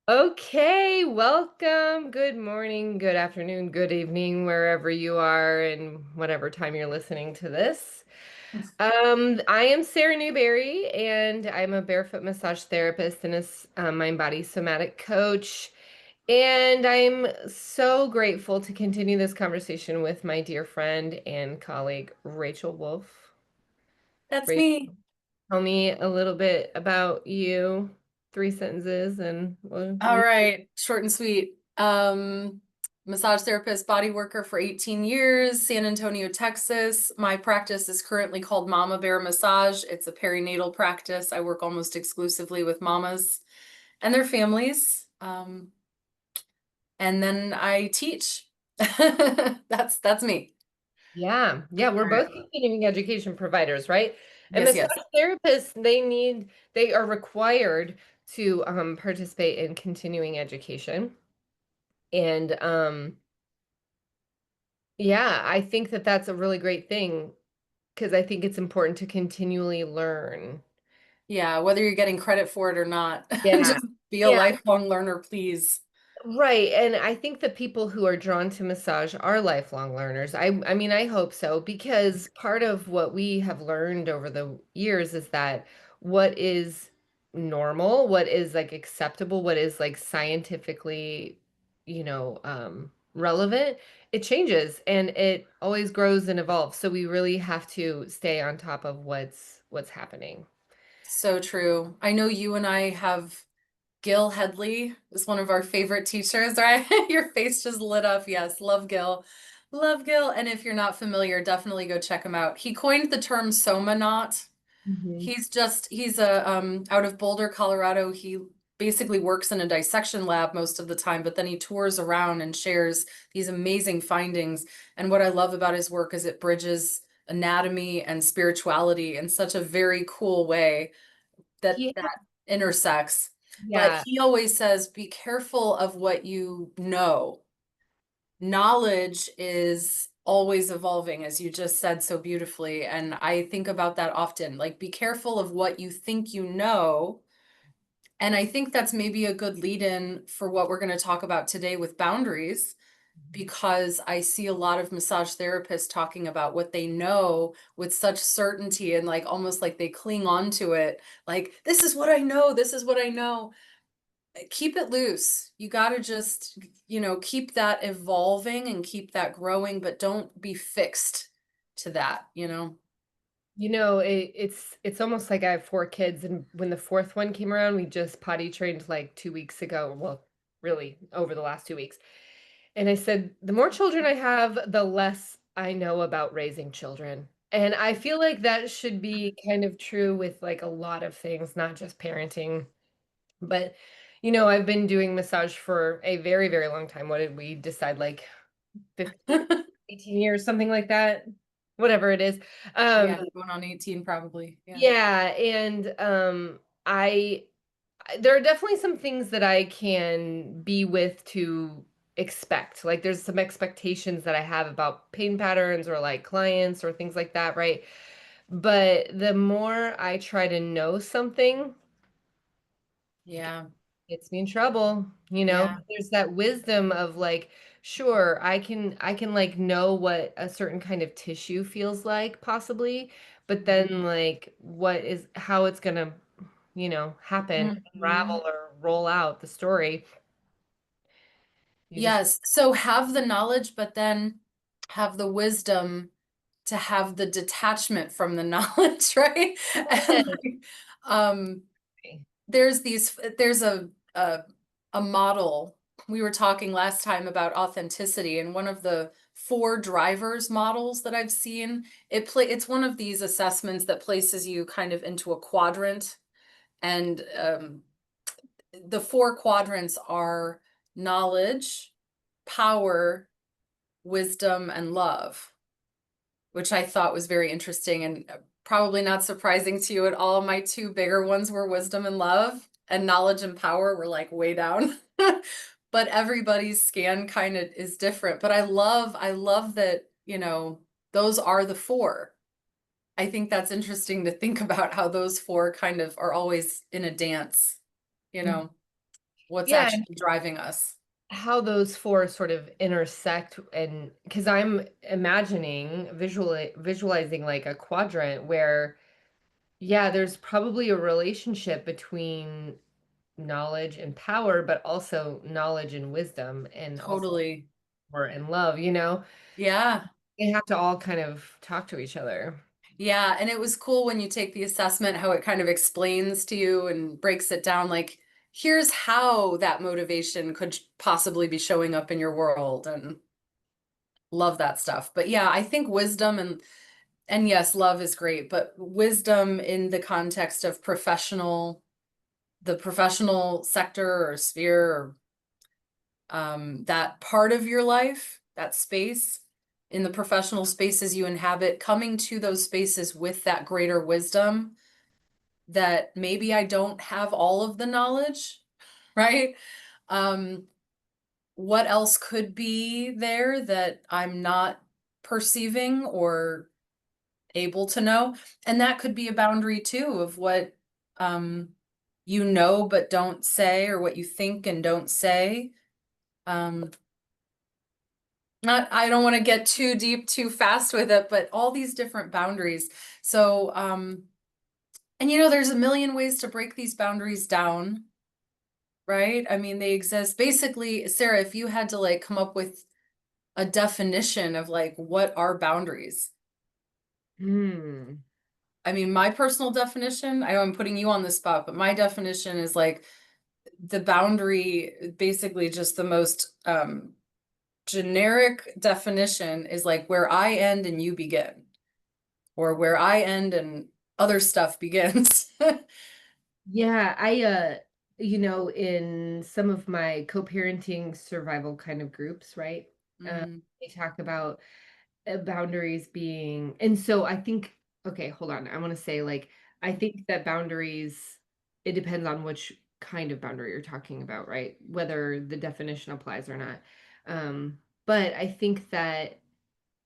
Okay, welcome. Good morning, good afternoon, good evening, wherever you are and whatever time you're listening to this. I am Sara Newberry, and I'm a barefoot massage therapist and a mind body somatic coach. And I'm so grateful to continue this conversation with my dear friend and colleague, Rachel Wolff. That's Rachel, me. tell me a little bit about you, 3 sentences, and All right, short and sweet. Massage therapist, body worker for 18 years, San Antonio, Texas. My practice is currently called Mama Bear Massage. It's a perinatal practice. I work almost exclusively with mamas and their families. And then I teach. That's me. Yeah, we're All right. both continuing education providers, right? And Yes, massage yes. therapists, they are required to participate in continuing education. And yeah, I think that that's a really great thing because I think it's important to continually learn. Yeah, whether you're getting credit for it or not, Yeah. just be a Yeah, lifelong learner, please. right. And I think the people who are drawn to massage are lifelong learners. I mean, I hope so, because part of what we have learned over the years is that what is normal, what is like acceptable, what is like scientifically, relevant, it changes and it always grows and evolves. So we really have to stay on top of what's happening. So true. I know you and I have Gil Headley is one of our favorite teachers, right? Your face just lit up. Yes, love Gil. Love Gil. And if you're not familiar, definitely go check him out. He coined the term somanaut. Mhm. He's a out of Boulder, Colorado. He basically works in a dissection lab most of the time, but then he tours around and shares these amazing findings. And what I love about his work is it bridges anatomy and spirituality in such a very cool way that He, that intersects. But yeah. he always says, be careful of what you know. Knowledge is always evolving, as you just said so beautifully. And I think about that often. Like, be careful of what you think you know. And I think that's maybe a good lead in for what we're going to talk about today with boundaries, because I see a lot of massage therapists talking about what they know with such certainty and like almost like they cling on to it. Like, this is what I know. This is what I know. Keep it loose. You got to just, keep that evolving and keep that growing, but don't be fixed to that. It's almost like I have 4 kids, and when the fourth one came around, we just potty trained like 2 weeks ago. Well, really, over the last 2 weeks. And I said, the more children I have, the less I know about raising children. And I feel like that should be kind of true with like a lot of things, not just parenting. But, I've been doing massage for a very, very long time. What did we decide? Like 15, 18 years, something like that, whatever it is. Um, Yeah, going on 18 probably. Yeah. Yeah, and there are definitely some things that I can be with to expect. Like there's some expectations that I have about pain patterns or like clients or things like that, right? But the more I try to know something, Yeah. gets me in trouble, Yeah. There's that wisdom of like, sure, I can like know what a certain kind of tissue feels like possibly, but then like how it's gonna, happen, unravel Mhm. or roll out the story. You just Yes. So have the knowledge, but then have the wisdom to have the detachment from the knowledge, right? And like, um, there's a model. We were talking last time about authenticity, and one of the 4 drivers models that I've seen, it's one of these assessments that places you kind of into a quadrant, and the 4 quadrants are knowledge, power, wisdom, and love, which I thought was very interesting and probably not surprising to you at all. My 2 bigger ones were wisdom and love, and knowledge and power were like way down. But everybody's scan kind of is different. But I love that, those are the 4. I think that's interesting to think about how those 4 kind of are always in a dance, you Mhm. know. what's Yeah, actually driving us. how those four sort of intersect, and because I'm imagining visualizing like a quadrant where yeah, there's probably a relationship between knowledge and power, but also knowledge and wisdom, and also Totally. power and love, you know? Yeah. They have to all kind of talk to each other. Yeah, and it was cool when you take the assessment, how it kind of explains to you and breaks it down like, here's how that motivation could possibly be showing up in your world, and love that stuff. But yeah, I think wisdom and yes, love is great, but wisdom in the context of the professional sector or sphere, or that part of your life, that space in the professional spaces you inhabit, coming to those spaces with that greater wisdom that maybe I don't have all of the knowledge, right? Um, what else could be there that I'm not perceiving or able to know? And that could be a boundary too of what um, you know but don't say, or what you think and don't say. Um, not, I don't want to get too deep too fast with it, but all these different boundaries. So, and there's a million ways to break these boundaries down. Right? I mean, they exist. Basically, Sarah, if you had to like come up with a definition of like what are boundaries? Hmm. I mean, my personal definition, I know I'm putting you on the spot, but my definition is like the boundary, basically just the most generic definition is like where I end and you begin, or where I end and other stuff begins. Yeah, in some of my co-parenting survival kind of groups, right? Mm, They talk about boundaries being, and so I think, okay, hold on. I want to say, like, I think that boundaries, it depends on which kind of boundary you're talking about, right? Whether the definition applies or not. But I think that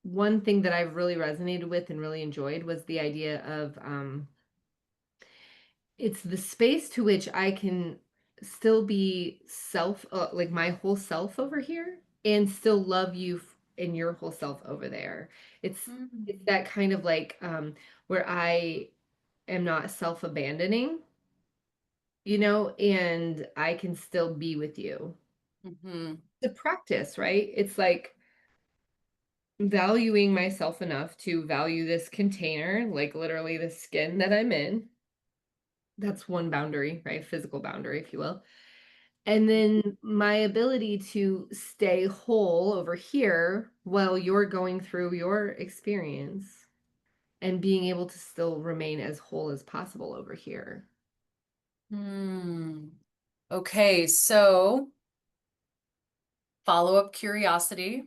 one thing that I've really resonated with and really enjoyed was the idea of it's the space to which I can still be self, like my whole self over here, and still love you in your whole self over there. It's mm, that kind of like where I am not self-abandoning, and I can still be with you. mhm, The practice, right? It's like valuing myself enough to value this container, like literally the skin that I'm in. That's one boundary, right? Physical boundary, if you will. And then my ability to stay whole over here while you're going through your experience and being able to still remain as whole as possible over here. hmm. Okay, so follow-up curiosity.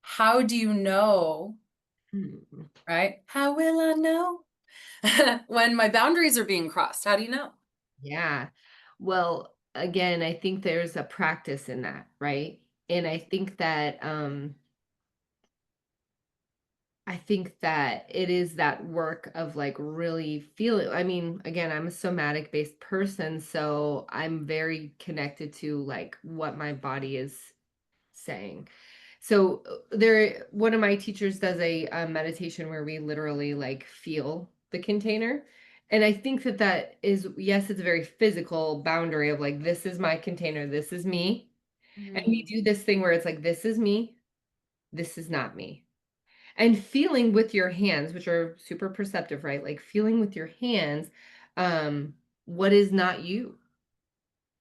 How do you know, Hmm. right? How will I know when my boundaries are being crossed? How do you know? Yeah. Well, again, I think there's a practice in that, right? And I think that it is that work of like really feeling. I mean, again, I'm a somatic based person, so I'm very connected to like what my body is saying. So one of my teachers does a meditation where we literally like feel the container. And I think that that is, yes, it's a very physical boundary of like, this is my container, this is me. And we Mm, do this thing where it's like, this is me, this is not me. And feeling with your hands, which are super perceptive, right? Like feeling with your hands, um, what is not you.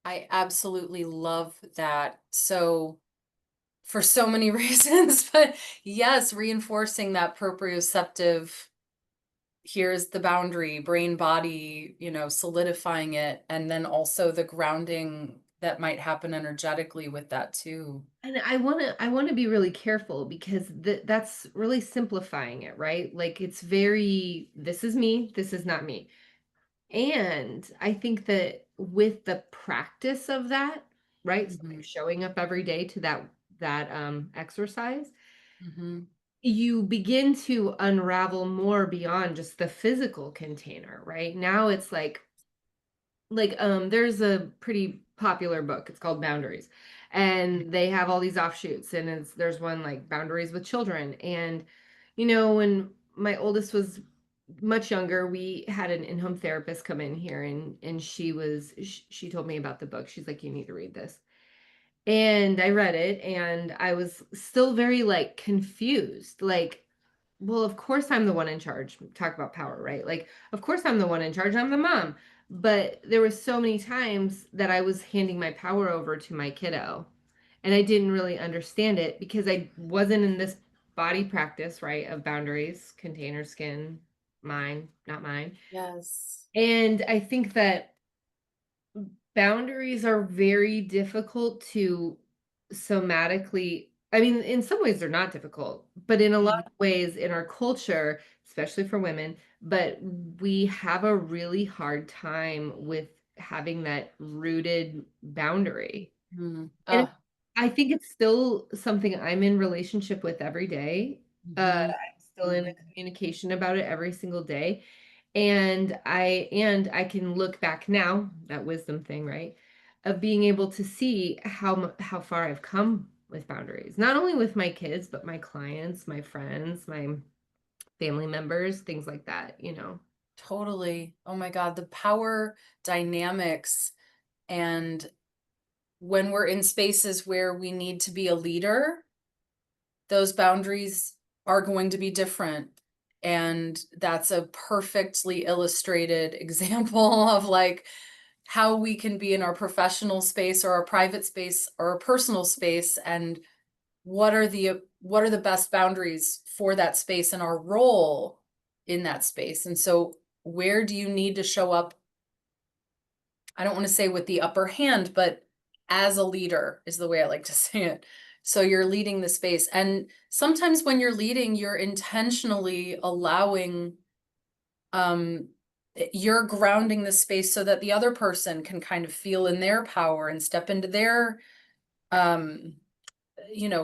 I absolutely love that. So, for so many reasons, but yes, reinforcing that proprioceptive, here's the boundary, brain body, solidifying it, and then also the grounding that might happen energetically with that too. And I want to be really careful because that's really simplifying it, right? Like it's very, this is me, this is not me. And I think that with the practice of that, right? So like Mhm, showing up every day to that exercise, mhm, you begin to unravel more beyond just the physical container, right? Now it's like there's a pretty popular book. It's called Boundaries. And they have all these offshoots, and there's one like Boundaries with Children. And when my oldest was much younger, we had an in-home therapist come in here, and she told me about the book. She's like, you need to read this. And I read it, and I was still very like confused. Like, well, of course I'm the one in charge. Talk about power, right? Like, of course I'm the one in charge. I'm the mom. But there were so many times that I was handing my power over to my kiddo, and I didn't really understand it because I wasn't in this body practice, right, of boundaries, container skin, mine, not mine. Yes. And I think that boundaries are very difficult to somatically. I mean, in some ways they're not difficult, but in a lot Mhm. of ways in our culture, especially for women, but we have a really hard time with having that rooted boundary. Mhm. And Oh. I think it's still something I'm in relationship with every day. Mhm. I'm still in a Mhm. communication about it every single day. And I can look back now, that wisdom thing, right? Of being able to see how far I've come with boundaries, not only with my kids, but my clients, my friends, my family members, things like that. Totally. Oh my God, the power dynamics, and when we're in spaces where we need to be a leader, those boundaries are going to be different. And that's a perfectly illustrated example of like how we can be in our professional space or our private space or our personal space, and what are the best boundaries for that space and our role in that space. And so where do you need to show up? I don't want to say with the upper hand, but as a leader is the way I like to say it. So you're leading the space. And sometimes when you're leading, you're intentionally allowing, you're grounding the space so that the other person can kind of feel in their power and step into their, um,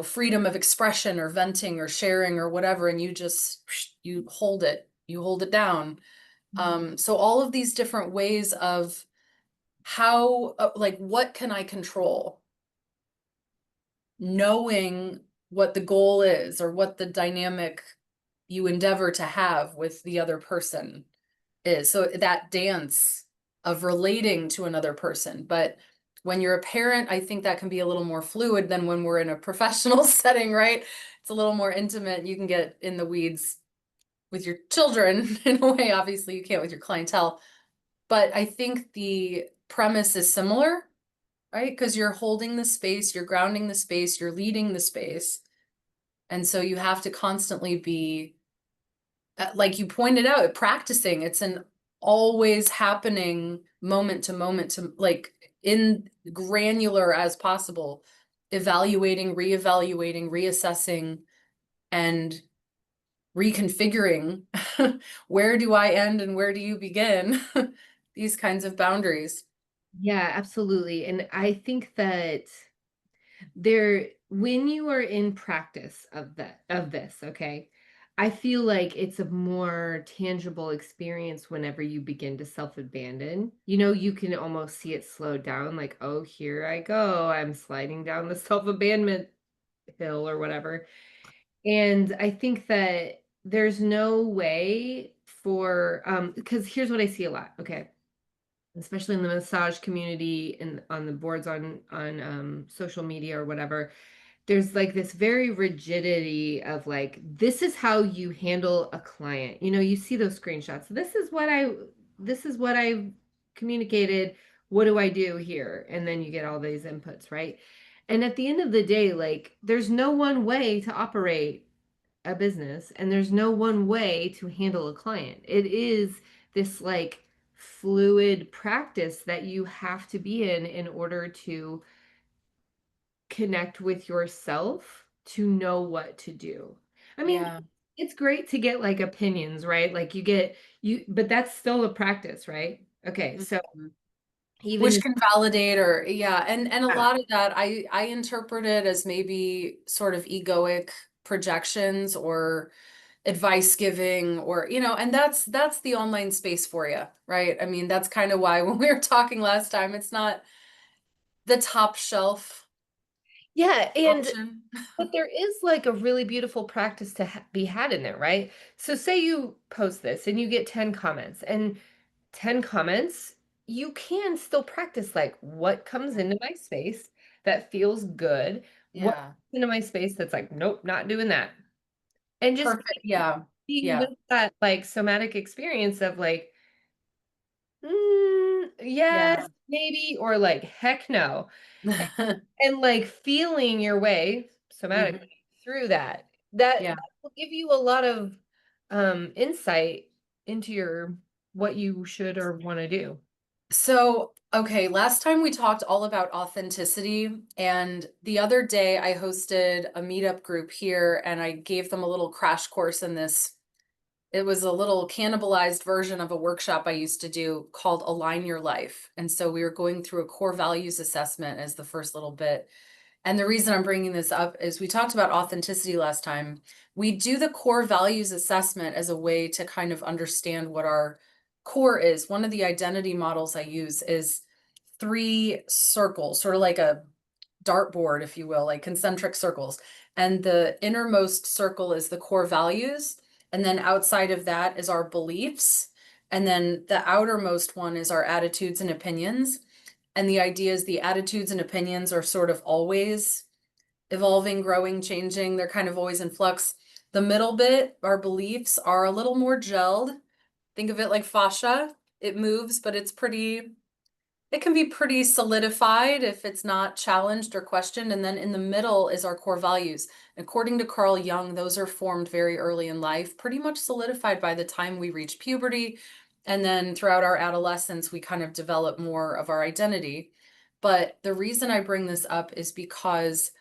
freedom of expression or venting or sharing or whatever. And you hold it down. So all of these different ways of how, like, what can I control? Knowing what the goal is or what the dynamic you endeavor to have with the other person is. So that dance of relating to another person. But when you're a parent, I think that can be a little more fluid than when we're in a professional setting, right? It's a little more intimate. You can get in the weeds with your children in a way, obviously, you can't with your clientele. But I think the premise is similar, right? Because you're holding the space, you're grounding the space, you're leading the space. And so you have to constantly be, like you pointed out, practicing. It's an always happening moment to moment, to like in granular as possible, evaluating, reevaluating, reassessing, and reconfiguring. Where do I end and where do you begin? These kinds of boundaries. Yeah, absolutely. And I think that when you are in practice of this, okay, I feel like it's a more tangible experience whenever you begin to self-abandon. You can almost see it slow down, like, oh, here I go. I'm sliding down the self-abandonment hill or whatever. And I think that there's no way for because here's what I see a lot, okay, especially in the massage community and on the boards on social media or whatever. There's like this very rigidity of like, this is how you handle a client. You see those screenshots. This is what I communicated. What do I do here? And then you get all these inputs, right? And at the end of the day, like, there's no one way to operate a business, and there's no one way to handle a client. It is this like fluid practice that you have to be in order to connect with yourself to know what to do. I mean, Yeah. it's great to get like opinions, right? Like but that's still a practice, right? Okay, so Mhm. even Which if can validate, or yeah, and a yeah, lot of that I interpret it as maybe sort of egoic projections or advice giving, or and that's the online space for you, right? I mean, that's kind of why when we were talking last time, it's not the top shelf Yeah, and option. but there is like a really beautiful practice to be had in there, right? So say you post this and you get 10 comments, and 10 comments, you can still practice like what comes into my space that feels good, what Yeah. comes into my space that's like, nope, not doing that. And just Perfect. Yeah. being Yeah. with that like somatic experience of like, Yeah. yes, maybe, or like, heck no. And like feeling your way Mhm. somatically through that. That Yeah. will give you a lot of insight into your what you should or want to do. So, okay, last time we talked all about authenticity, and the other day I hosted a meetup group here and I gave them a little crash course in this. It was a little cannibalized version of a workshop I used to do called Align Your Life. And so we were going through a core values assessment as the first little bit. And the reason I'm bringing this up is we talked about authenticity last time. We do the core values assessment as a way to kind of understand what our core is. One of the identity models I use is 3 circles, sort of like a dartboard, if you will, like concentric circles. And the innermost circle is the core values. And then outside of that is our beliefs. And then the outermost one is our attitudes and opinions. And the idea is the attitudes and opinions are sort of always evolving, growing, changing. They're kind of always in flux. The middle bit, our beliefs, are a little more gelled. Think of it like fascia. It moves, but it can be pretty solidified if it's not challenged or questioned. And then in the middle is our core values. According to Carl Jung, those are formed very early in life, pretty much solidified by the time we reach puberty. And then throughout our adolescence, we kind of develop more of our identity. But the reason I bring this up is because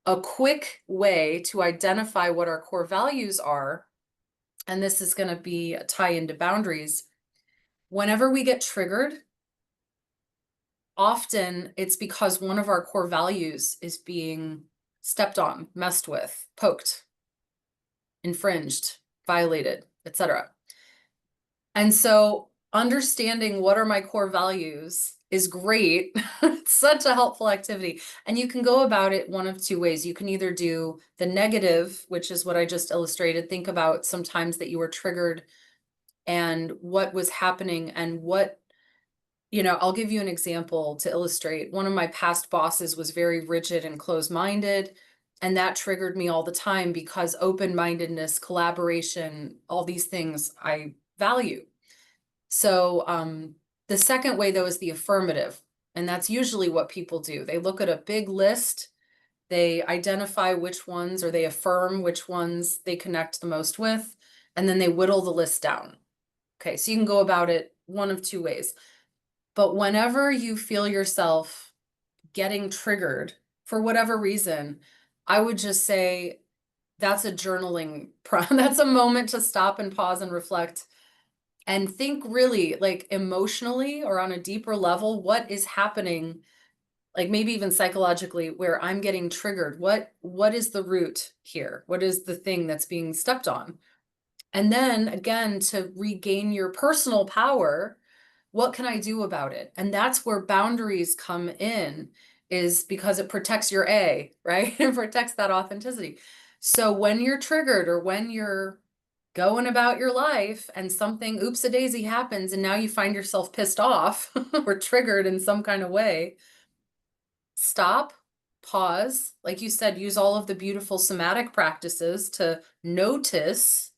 a quick way to identify what our core values are, and this is going to be a tie into boundaries, whenever we get triggered, often it's because one of our core values is being stepped on, messed with, poked, infringed, violated, etc. And so understanding what are my core values is great. It's such a helpful activity. And you can go about it one of two ways. You can either do the negative, which is what I just illustrated. Think about some times that you were triggered and what was happening and what, I'll give you an example to illustrate. One of my past bosses was very rigid and closed-minded, and that triggered me all the time because open-mindedness, collaboration, all these things I value. So the second way, though, is the affirmative. And that's usually what people do. They look at a big list, they identify which ones, or they affirm which ones they connect the most with, and then they whittle the list down. Okay, so you can go about it one of two ways. But whenever you feel yourself getting triggered for whatever reason, I would just say that's a journaling, that's a moment to stop and pause and reflect and think really like emotionally or on a deeper level, what is happening, like maybe even psychologically, where I'm getting triggered. What is the root here? What is the thing that's being stepped on? And then again, to regain your personal power, what can I do about it? And that's where boundaries come in, is because it protects your A, right? It protects that authenticity. So when you're triggered or when you're going about your life and something oops a daisy happens and now you find yourself pissed off or triggered in some kind of way, stop, pause, like you said, use all of the beautiful somatic practices to notice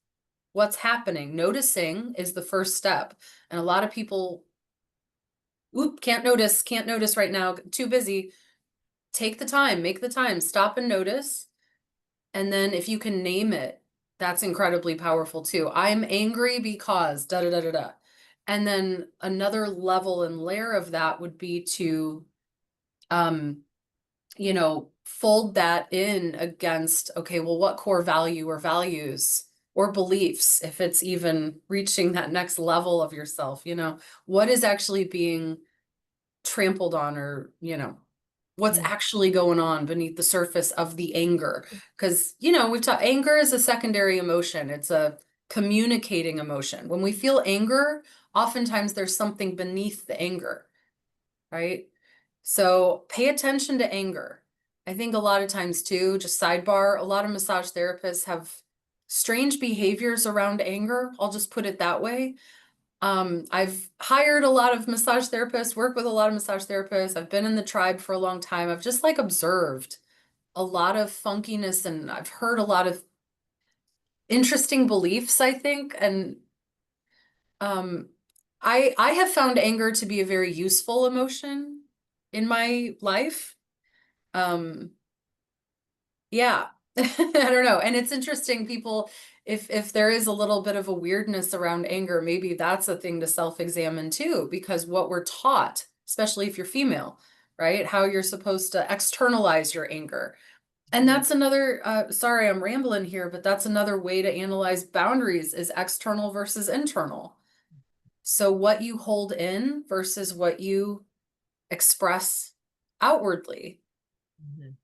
what's happening. Noticing is the first step. And a lot of people, can't notice right now, too busy. Take the time, make the time, stop and notice. And then if you can name it, that's incredibly powerful too. I'm angry because da da da da da. And then another level and layer of that would be to um fold that in against, okay, well, what core value or values or beliefs, if it's even reaching that next level of yourself, what is actually being trampled on, or, what's Mm. actually going on beneath the surface of the anger. Because, we've talked, anger is a secondary emotion. It's a communicating emotion. When we feel anger, oftentimes there's something beneath the anger, right? So pay attention to anger. I think a lot of times too, just sidebar, a lot of massage therapists have strange behaviors around anger. I'll just put it that way. I've hired a lot of massage therapists, worked with a lot of massage therapists. I've been in the tribe for a long time. I've just like observed a lot of funkiness and I've heard a lot of interesting beliefs, I think. And um I have found anger to be a very useful emotion in my life. Um yeah. I don't know. And it's interesting people if there is a little bit of a weirdness around anger, maybe that's a thing to self-examine too, because what we're taught, especially if you're female, right? How you're supposed to externalize your anger. And Mhm. that's another sorry, I'm rambling here, but that's another way to analyze boundaries is external versus internal. So what you hold in versus what you express outwardly. Mhm.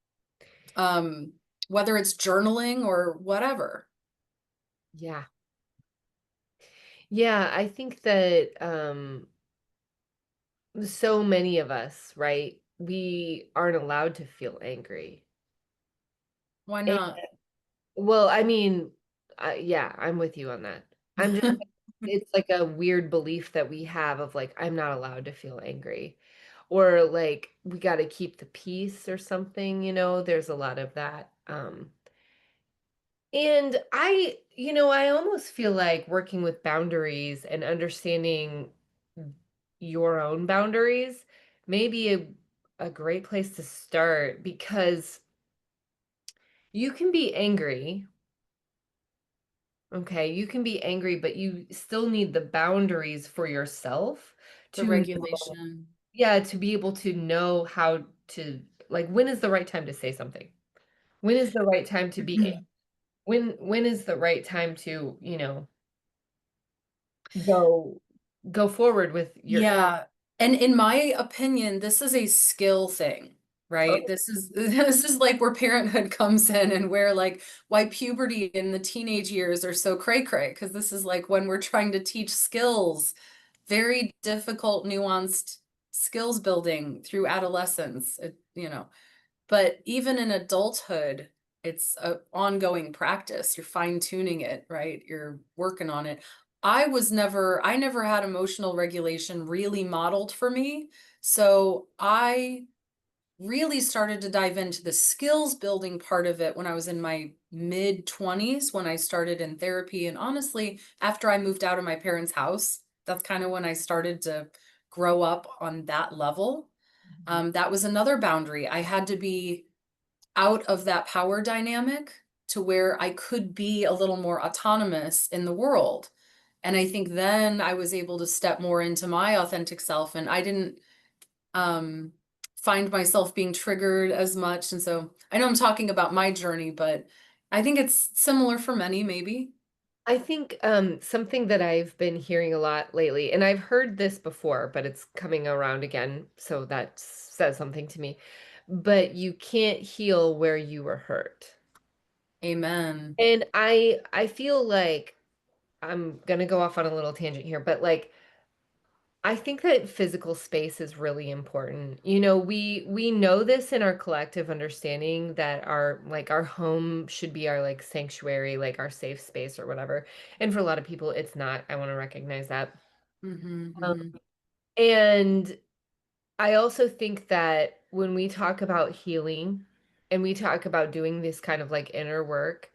Um, whether it's journaling or whatever. Yeah. Yeah, I think that so many of us, right? We aren't allowed to feel angry. Why And, not? well, I mean, yeah, I'm with you on that. I'm just it's like a weird belief that we have of like I'm not allowed to feel angry or like we got to keep the peace or something, there's a lot of that. And I almost feel like working with boundaries and understanding your own boundaries may be a great place to start because you can be angry. Okay, you can be angry, but you still need the boundaries for yourself The to know, regulation. yeah, to be able to know how to, like, when is the right time to say something? When is the right time to be, when is the right time to, go go forward with your Yeah. And in my opinion, this is a skill thing, right? oh, This is this is like where parenthood comes in and where like why puberty in the teenage years are so cray cray, because this is like when we're trying to teach skills, very difficult, nuanced skills building through adolescence, But even in adulthood, it's a ongoing practice. You're fine-tuning it, right? You're working on it. I never had emotional regulation really modeled for me. So I really started to dive into the skills building part of it when I was in my mid 20s, when I started in therapy. And honestly, after I moved out of my parents' house, that's kind of when I started to grow up on that level. That was another boundary. I had to be out of that power dynamic to where I could be a little more autonomous in the world. And I think then I was able to step more into my authentic self and I didn't um find myself being triggered as much. And so I know I'm talking about my journey, but I think it's similar for many, maybe. I think something that I've been hearing a lot lately, and I've heard this before, but it's coming around again, so that says something to me. But you can't heal where you were hurt. Amen. And I feel like I'm gonna go off on a little tangent here, but like I think that physical space is really important. We know this in our collective understanding that our home should be our like sanctuary, like our safe space or whatever. And for a lot of people, it's not. I want to recognize that. Hmm. Um, Hmm. and I also think that when we talk about healing and we talk about doing this kind of like inner work,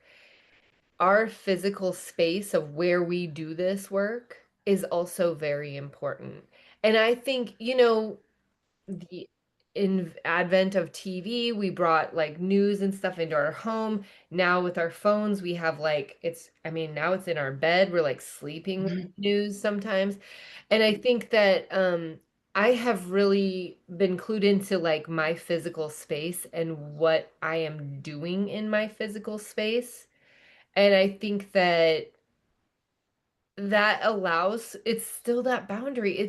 our physical space of where we do this work is also very important. And I think, the in advent of TV, we brought like news and stuff into our home. Now with our phones, we have like I mean, now it's in our bed. We're like sleeping with the news sometimes. And I think that I have really been clued into like my physical space and what I am doing in my physical space. And I think that it's still that boundary.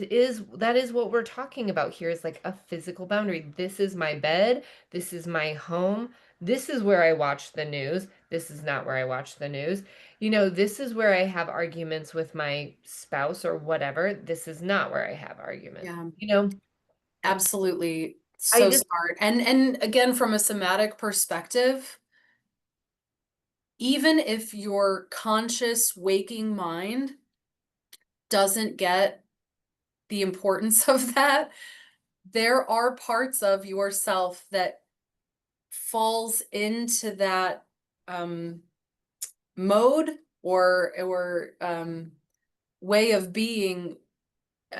That is what we're talking about here is like a physical boundary. This is my bed. This is my home. This is where I watch the news. This is not where I watch the news. This is where I have arguments with my spouse or whatever. This is not where I have arguments. Yeah, You know? absolutely. I So just smart. And again, from a somatic perspective, even if your conscious waking mind doesn't get the importance of that, there are parts of yourself that falls into that um, mode or way of being.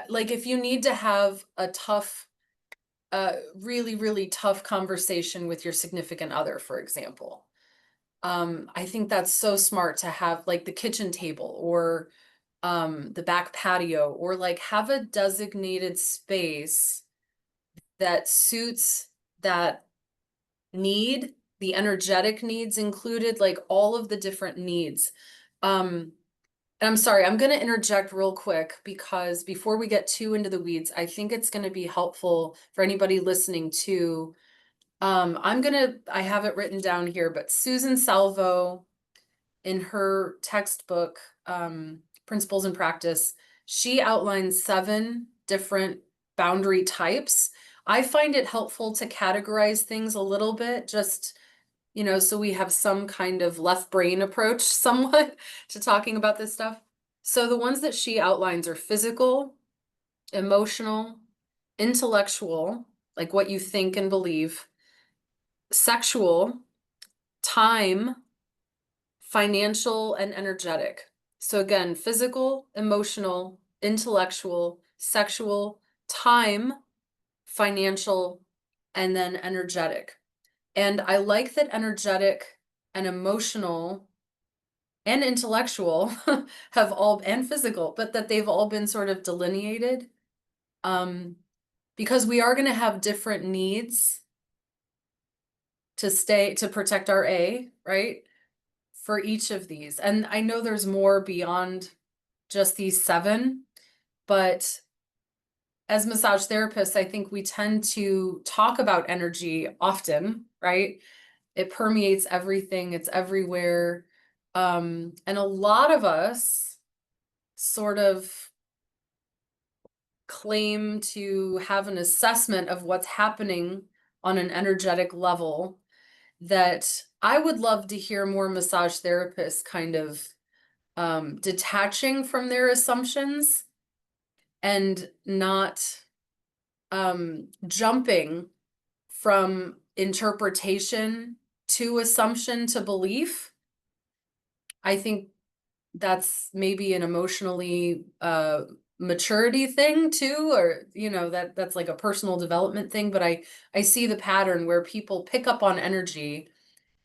Like if you need to have a tough, really tough conversation with your significant other, for example. I think that's so smart to have like the kitchen table or the back patio or like have a designated space that suits that need, the energetic needs included, like all of the different needs. Um, and I'm sorry, I'm going to interject real quick because before we get too into the weeds, I think it's going to be helpful for anybody listening to. I have it written down here, but Susan Salvo in her textbook, Principles in Practice, she outlines 7 different boundary types. I find it helpful to categorize things a little bit, just, so we have some kind of left brain approach somewhat to talking about this stuff. So the ones that she outlines are physical, emotional, intellectual, like what you think and believe, sexual, time, financial, and energetic. So again, physical, emotional, intellectual, sexual, time, financial, and then energetic. And I like that energetic and emotional and intellectual have all, and physical, but that they've all been sort of delineated. Um, because we are going to have different needs to protect our A, right? For each of these. And I know there's more beyond just these 7, but as massage therapists, I think we tend to talk about energy often, right? It permeates everything, it's everywhere. And a lot of us sort of claim to have an assessment of what's happening on an energetic level that I would love to hear more massage therapists kind of detaching from their assumptions and not jumping from interpretation to assumption to belief. I think that's maybe an emotionally maturity thing too, or that's like a personal development thing. But I see the pattern where people pick up on energy.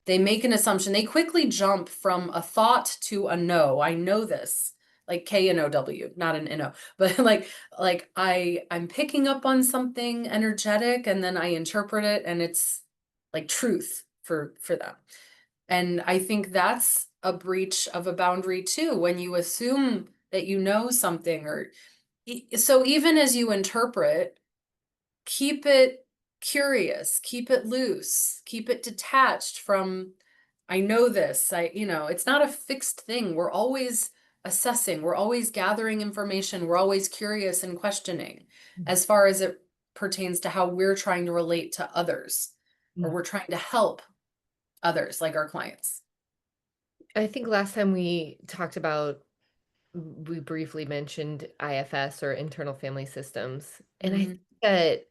They make an assumption. They quickly jump from a thought to a no. I know this, like KNOW, not an NO, but like I'm picking up on something energetic and then I interpret it and it's like truth for them. And I think that's a breach of a boundary too, when you assume that you know something or so even as you interpret, keep it curious, keep it loose, keep it detached from, I know this, it's not a fixed thing. We're always assessing, we're always gathering information, we're always curious and questioning as far as it pertains to how we're trying to relate to others or we're trying to help others, like our clients. I think last time we talked about we briefly mentioned IFS or internal family systems. And I think Mhm. that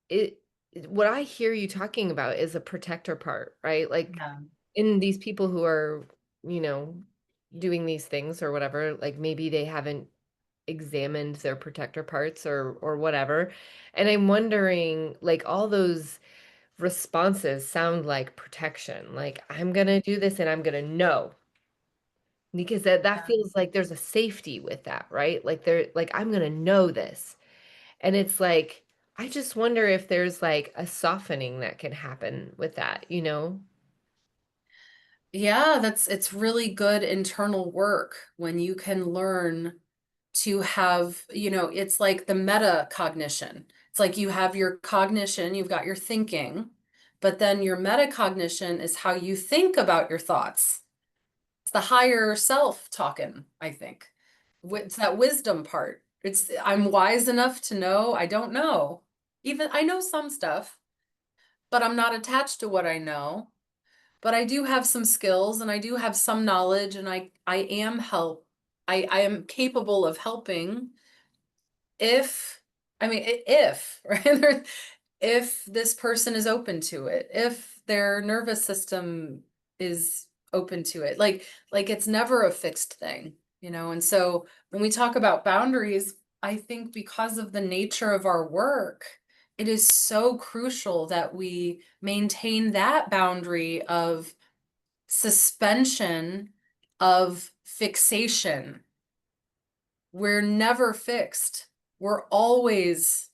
it what I hear you talking about is a protector part, right? Like Yeah. in these people who are, you know, doing these things or whatever, like maybe they haven't examined their protector parts or whatever. And I'm wondering, like all those responses sound like protection. Like I'm gonna do this and I'm gonna know. Because that feels like there's a safety with that, right? Like like I'm gonna know this. And it's like, I just wonder if there's like a softening that can happen with that, you know? Yeah, it's really good internal work when you can learn to have, it's like the metacognition. It's like you have your cognition, you've got your thinking, but then your metacognition is how you think about your thoughts. It's the higher self talking, I think. It's that wisdom part. I'm wise enough to know I don't know. Even I know some stuff. but I'm not attached to what I know. But I do have some skills and I do have some knowledge and I am help I am capable of helping if if right if this person is open to it, if their nervous system is open to it. Like it's never a fixed thing, you know. And so when we talk about boundaries, I think because of the nature of our work, it is so crucial that we maintain that boundary of suspension of fixation. We're never fixed. We're always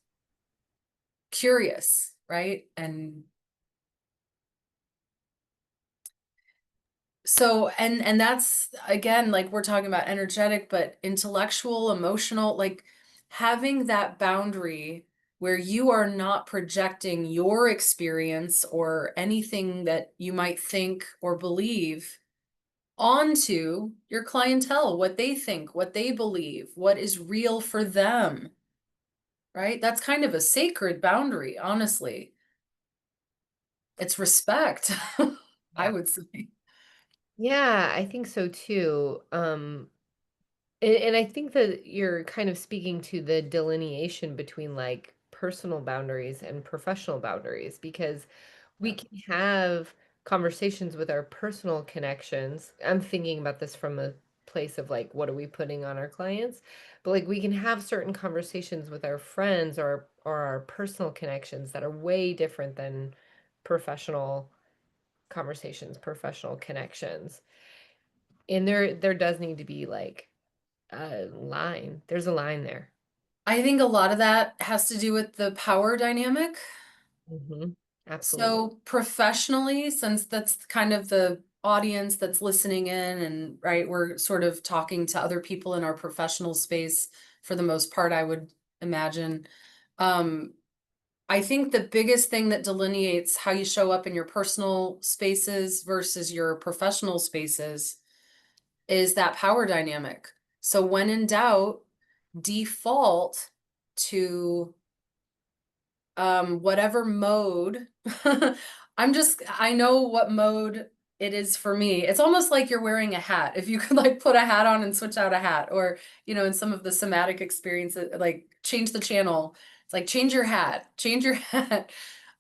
curious, right? And so and that's again like we're talking about energetic but intellectual, emotional, like having that boundary where you are not projecting your experience or anything that you might think or believe onto your clientele, what they think, what they believe, what is real for them, right? That's kind of a sacred boundary, honestly. It's respect, I Yeah. would say. Yeah, I think so too. And I think that you're kind of speaking to the delineation between like personal boundaries and professional boundaries because we Yeah. can have conversations with our personal connections. I'm thinking about this from a place of like, what are we putting on our clients? But like, we can have certain conversations with our friends or our personal connections that are way different than professional conversations, professional connections. And there does need to be like a line. There's a line there. I think a lot of that has to do with the power dynamic. Hmm. Absolutely. So professionally, since that's kind of the audience that's listening in and right, we're sort of talking to other people in our professional space for the most part, I would imagine. Um, I think the biggest thing that delineates how you show up in your personal spaces versus your professional spaces is that power dynamic. So when in doubt, default to whatever mode. I know what mode it is for me. It's almost like you're wearing a hat. If you could like put a hat on and switch out a hat, or you know, in some of the somatic experiences, like change the channel. It's like change your hat, change your hat.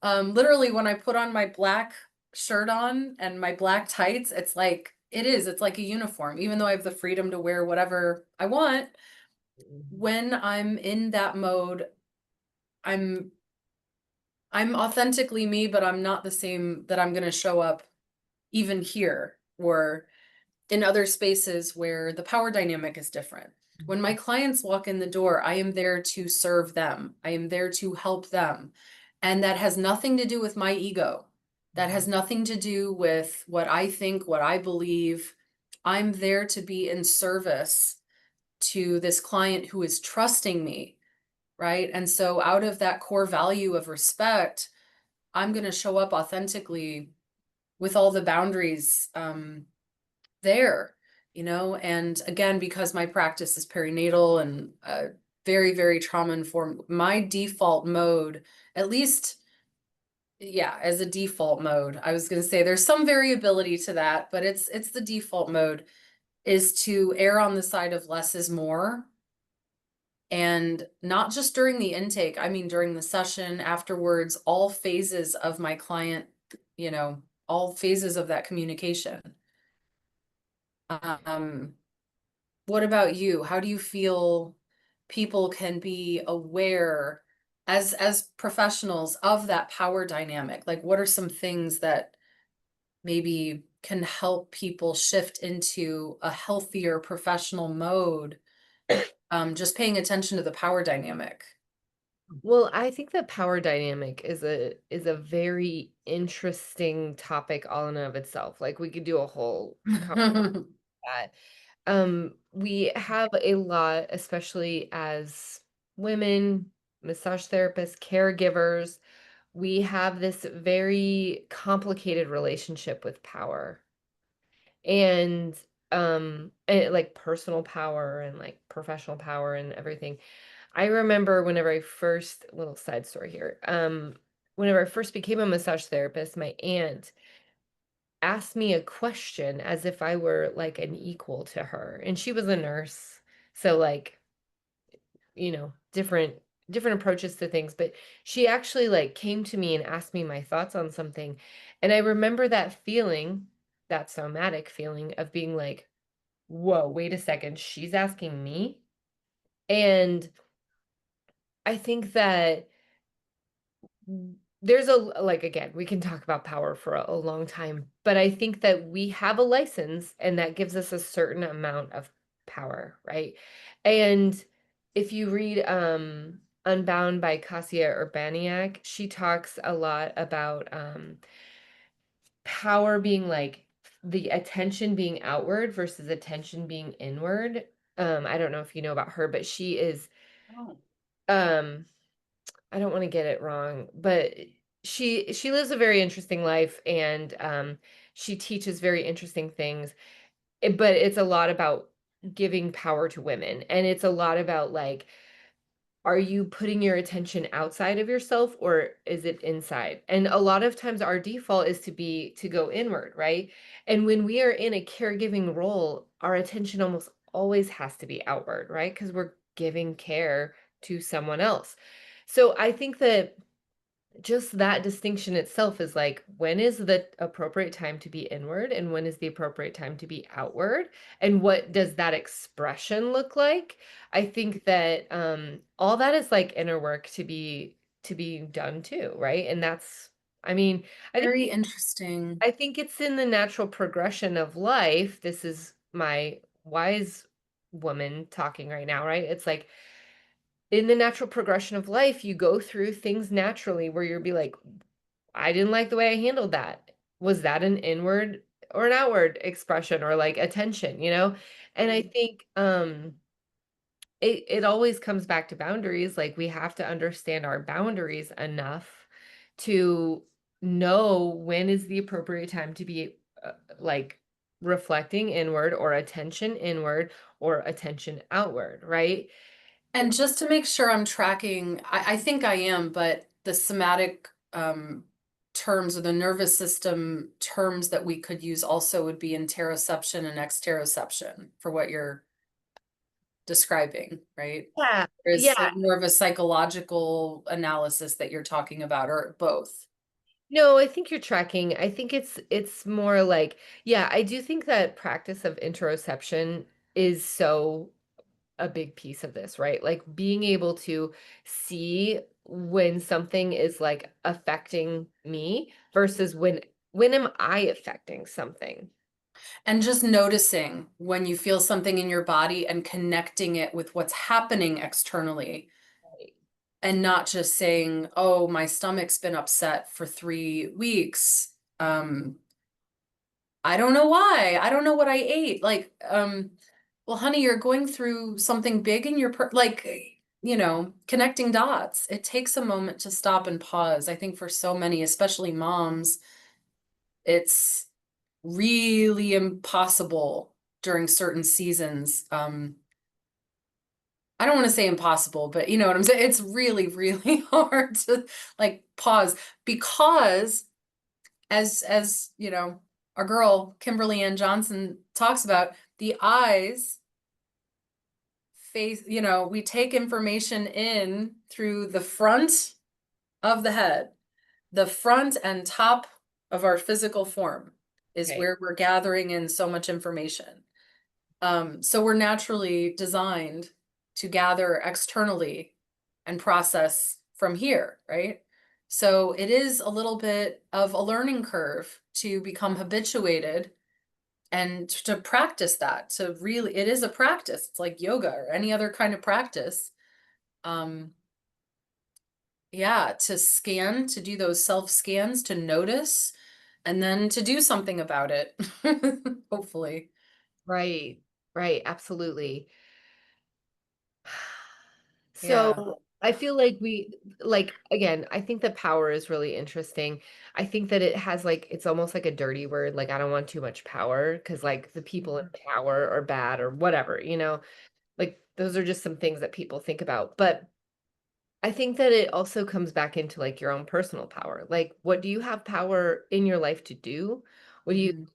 Literally when I put on my black shirt on and my black tights, it's like a uniform, even though I have the freedom to wear whatever I want. Mhm. When I'm in that mode, I'm I'm authentically me, but I'm not the same that I'm gonna show up even here or in other spaces where the power dynamic is different. When my clients walk in the door, I am there to serve them. I am there to help them. And that has nothing to do with my ego. That has nothing to do with what I think, what I believe. I'm there to be in service to this client who is trusting me, right? And so out of that core value of respect, I'm going to show up authentically with all the boundaries there, you know. And again, because my practice is perinatal and very, very trauma informed, my default mode, at least, yeah, as a default mode, I was going to say there's some variability to that, but it's the default mode is to err on the side of less is more. And not just during the intake, I mean, during the session, afterwards, all phases of my client, you know, all phases of that communication. Um, what about you? How do you feel people can be aware as professionals of that power dynamic? Like, what are some things that maybe can help people shift into a healthier professional mode? Just paying attention to the power dynamic. Well, I think the power dynamic is a very interesting topic all in and of itself. Like we could do a whole conversation on that. We have a lot, especially as women, massage therapists, caregivers, we have this very complicated relationship with power. And like personal power and like professional power and everything. I remember whenever I first little side story here. whenever I first became a massage therapist, my aunt asked me a question as if I were like an equal to her. And she was a nurse. So like, different approaches to things, but she actually like came to me and asked me my thoughts on something. And I remember that feeling, that somatic feeling of being like, whoa, wait a second, she's asking me. And I think that there's like, again, we can talk about power for a long time, but I think that we have a license and that gives us a certain amount of power, right? And if you read Unbound by Kasia Urbaniak, she talks a lot about power being like the attention being outward versus attention being inward. I don't know if you know about her, but she is Oh. um I don't want to get it wrong, but she lives a very interesting life, and she teaches very interesting things. But it's a lot about giving power to women, and it's a lot about like, are you putting your attention outside of yourself or is it inside? And a lot of times our default is to go inward, right? And when we are in a caregiving role, our attention almost always has to be outward, right? Because we're giving care to someone else. So I think that just that distinction itself is like, when is the appropriate time to be inward and when is the appropriate time to be outward, and what does that expression look like? I think that all that is like inner work to be done too, right? And that's, I mean, i think Very interesting. I think it's in the natural progression of life. This is my wise woman talking right now, right? It's like, in the natural progression of life, you go through things naturally where you'll be like, I didn't like the way I handled that. Was that an inward or an outward expression or like attention, you know? And I think it always comes back to boundaries. Like, we have to understand our boundaries enough to know when is the appropriate time to be like reflecting inward or attention inward or attention outward, right? And just to make sure I'm tracking, I think I am, but the somatic terms or the nervous system terms that we could use also would be interoception and exteroception for what you're describing, right? Yeah. Or is Yeah. it more of a psychological analysis that you're talking about, or both? No, I think you're tracking. I think it's more like, yeah, I do think that practice of interoception is so a big piece of this, right? Like, being able to see when something is like affecting me versus when am I affecting something? And just noticing when you feel something in your body and connecting it with what's happening externally, Right. and not just saying, "Oh, my stomach's been upset for 3 weeks. I don't know why. I don't know what I ate." Like, well, honey, you're going through something big in your connecting dots. It takes a moment to stop and pause. I think for so many, especially moms, it's really impossible during certain seasons. I don't want to say impossible, but you know what I'm saying? It's really, really hard to like pause because as our girl Kimberly Ann Johnson talks about, the eyes face, we take information in through the front of the head. The front and top of our physical form is Okay. where we're gathering in so much information. So we're naturally designed to gather externally and process from here, right? So it is a little bit of a learning curve to become habituated and to practice that. To really, it is a practice. It's like yoga or any other kind of practice. Um, yeah, to scan, to do those self scans, to notice, and then to do something about it. Hopefully. Right. Right. Absolutely. Yeah. So I feel like again, I think that power is really interesting. I think that it has like, it's almost like a dirty word. Like, I don't want too much power because like the people in Mhm. power are bad or whatever, like those are just some things that people think about. But I think that it also comes back into like your own personal power. Like, what do you have power in your life to do? What do you Mhm.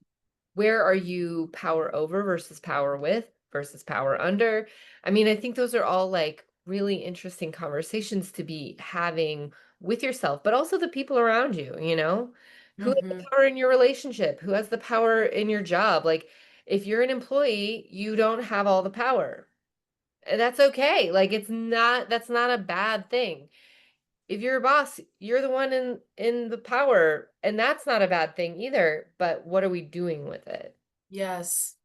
Where are you power over versus power with versus power under? I mean, I think those are all like really interesting conversations to be having with yourself, but also the people around you, you know? Who has the Mhm. power in your relationship? Who has the power in your job? Like, if you're an employee, you don't have all the power. And that's okay. Like, that's not a bad thing. If you're a boss, you're the one in the power, and that's not a bad thing either, but what are we doing with it? Yes.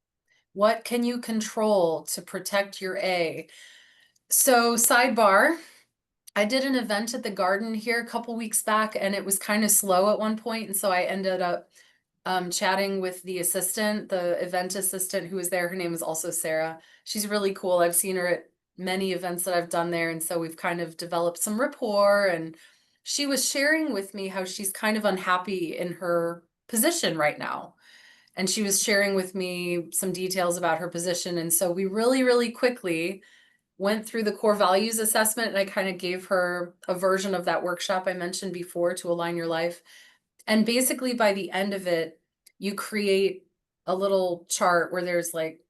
What can you control to protect your A? So, sidebar, I did an event at the garden here a couple weeks back and it was kind of slow at one point, and so I ended up chatting with the assistant, the event assistant who was there. Her name is also Sarah. She's really cool. I've seen her at many events that I've done there, and so we've kind of developed some rapport. And she was sharing with me how she's kind of unhappy in her position right now. And she was sharing with me some details about her position. And so we really, really quickly went through the core values assessment, and I kind of gave her a version of that workshop I mentioned before to align your life. And basically, by the end of it, you create a little chart where there's like,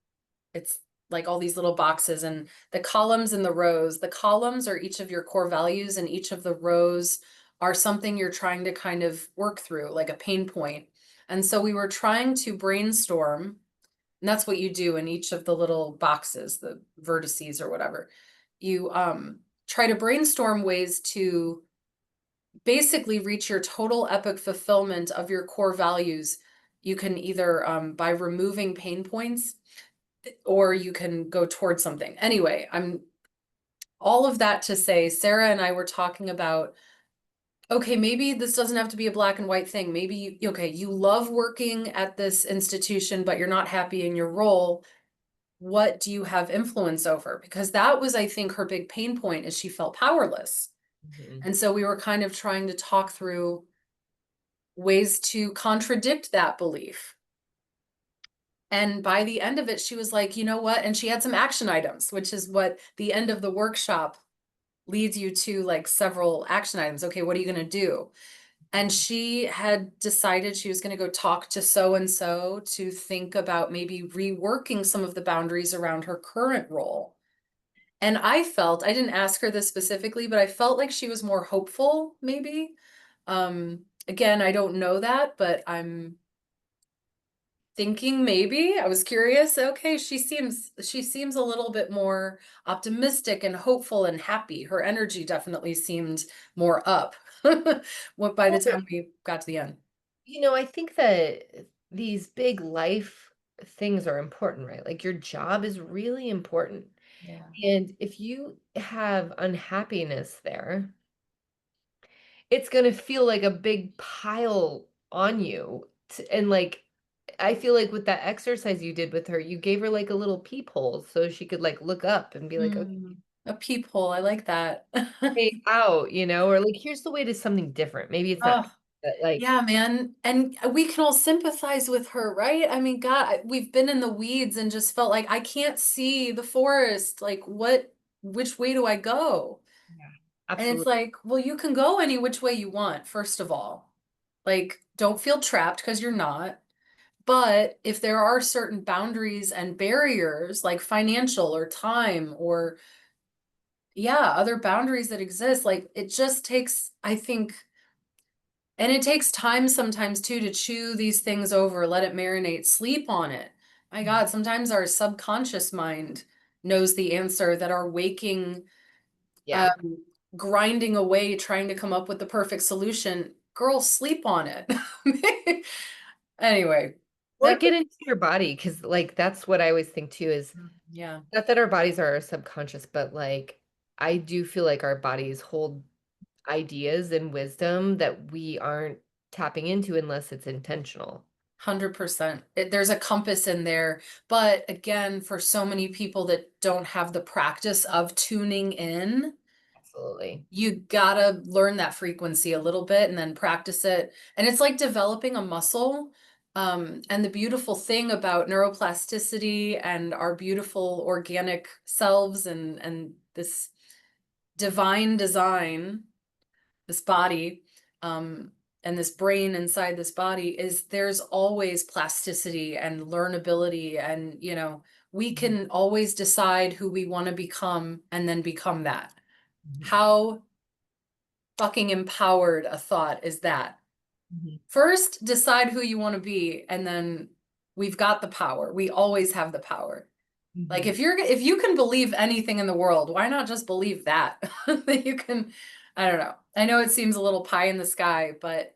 it's like all these little boxes and the columns and the rows. The columns are each of your core values, and each of the rows are something you're trying to kind of work through, like a pain point. And so we were trying to brainstorm, and that's what you do in each of the little boxes, the vertices or whatever. You try to brainstorm ways to basically reach your total epic fulfillment of your core values. You can either by removing pain points, or you can go towards something. Anyway, I'm all of that to say, Sarah and I were talking about, okay, maybe this doesn't have to be a black and white thing. Maybe, okay, you love working at this institution, but you're not happy in your role. What do you have influence over? Because that was, I think, her big pain point, is she felt powerless. Mhm. And so we were kind of trying to talk through ways to contradict that belief. And by the end of it, she was like, you know what? And she had some action items, which is what the end of the workshop leads you to, like several action items. Okay, what are you going to do? And she had decided she was going to go talk to so and so to think about maybe reworking some of the boundaries around her current role. And I felt, I didn't ask her this specifically, but I felt like she was more hopeful, maybe. Again, I don't know that, but I'm thinking maybe. I was curious. Okay, she seems a little bit more optimistic and hopeful and happy. Her energy definitely seemed more up what by the Well, time we got to the end. I think that these big life things are important, right? Like your job is really important. Yeah. And if you have unhappiness there, it's going to feel like a big pile on you. And like, I feel like with that exercise you did with her, you gave her like a little peephole so she could like look up and be like, okay, A peephole. I like that. way out, or like, here's the way to something different. Maybe it's not, Oh, but like, yeah, man. And we can all sympathize with her, right? I mean, God, we've been in the weeds and just felt like I can't see the forest. Like, which way do I go? yeah, And it's absolutely. like, well, you can go any which way you want, first of all. Like, don't feel trapped because you're not. But if there are certain boundaries and barriers, like financial or time or, yeah, other boundaries that exist, like it just takes, I think, and it takes time sometimes too to chew these things over, let it marinate, sleep on it. My God, sometimes our subconscious mind knows the answer that our waking, Yeah. um, grinding away, trying to come up with the perfect solution. Girl, sleep on it. Anyway, Or that, get into your body, because like that's what I always think too is yeah, not that our bodies are our subconscious, but like I do feel like our bodies hold ideas and wisdom that we aren't tapping into unless it's intentional. 100%. There's a compass in there. But again, for so many people that don't have the practice of tuning in, Absolutely. you gotta learn that frequency a little bit and then practice it. And it's like developing a muscle. And the beautiful thing about neuroplasticity and our beautiful organic selves and this divine design, this body, um, and this brain inside this body is there's always plasticity and learnability and we Mhm, can always decide who we want to become and then become that. mhm, How fucking empowered a thought is that? mhm, First, decide who you want to be, and then we've got the power. We always have the power. Like mhm. if you can believe anything in the world, why not just believe that? That you can, I don't know. I know it seems a little pie in the sky, but